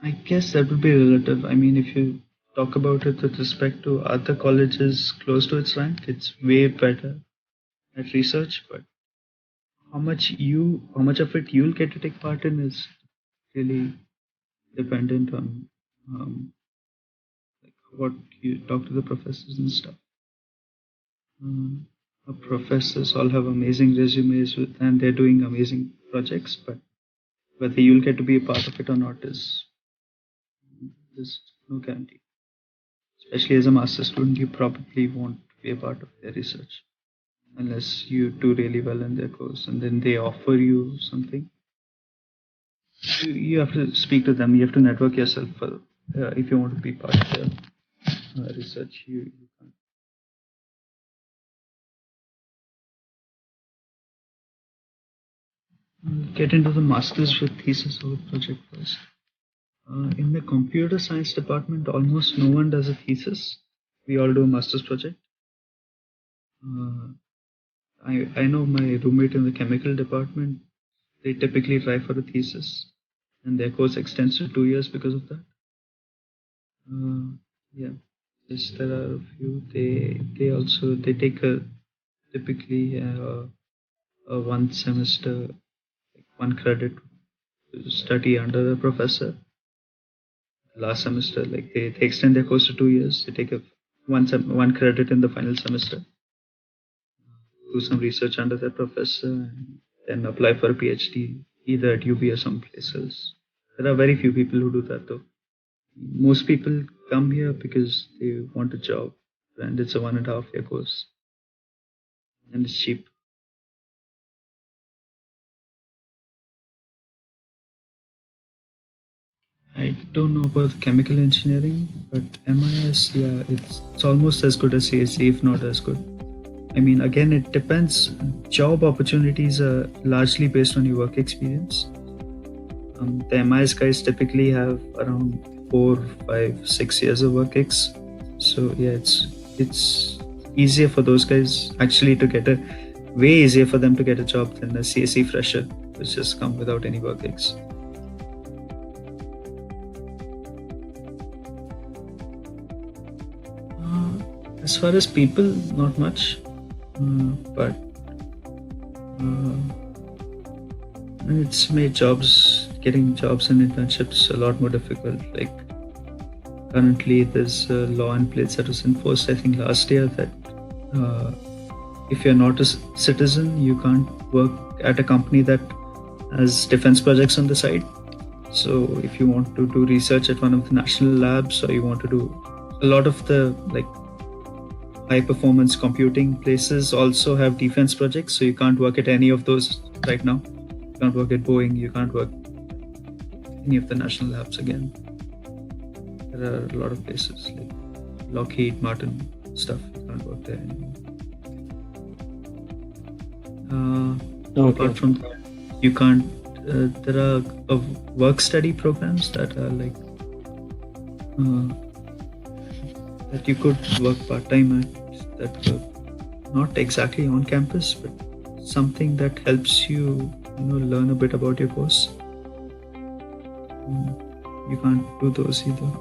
I guess that would be relative. I mean, if you talk about it with respect to other colleges close to its rank, it's way better at research. But how much of it you'll get to take part in is really dependent on um, like what you talk to the professors and stuff. Our professors all have amazing resumes and they're doing amazing projects, but whether you'll get to be a part of it or not is there's no guarantee. Especially as a master's student, you probably won't be a part of their research unless you do really well in their course and then they offer you something. You have to speak to them. You have to network yourself if you want to be part of their research. You can't. Get into the masters with thesis or project first. In the computer science department, almost no one does a thesis. We all do a master's project. Uh, I know my roommate in the chemical department, they typically try for a thesis, and their course extends to 2 years because of that. Yeah, yes, there are a few. They take a typically a 1 semester, like 1 credit to study under a professor. Last semester, like they extend their course to 2 years. They take a 1 credit in the final semester, do some research under their professor, and then apply for a PhD either at UB or someplace else. There are very few people who do that though. Most people come here because they want a job, and it's a 1.5 year course, and it's cheap. I don't know about chemical engineering, but MIS, yeah, it's almost as good as CSE, if not as good. I mean, again, it depends. Job opportunities are largely based on your work experience. The MIS guys typically have around 4, 5, 6 years of work ex. So yeah, it's easier for those guys actually to get a way easier for them to get a job than a CSE fresher, which just come without any work ex. As far as people, not much, but it's made getting jobs and internships a lot more difficult. Like currently, there's a law in place that was enforced, I think, last year that if you're not a citizen, you can't work at a company that has defense projects on the side. So if you want to do research at one of the national labs, or you want to do a lot of the like high performance computing places also have defense projects, so you can't work at any of those right now. You can't work at Boeing, you can't work any of the national labs again. There are a lot of places like Lockheed Martin stuff, you can't work there anymore. Apart from that, you can't there are work study programs that are like that you could work part-time at, that not exactly on campus, but something that helps you learn a bit about your course. You can't do those either.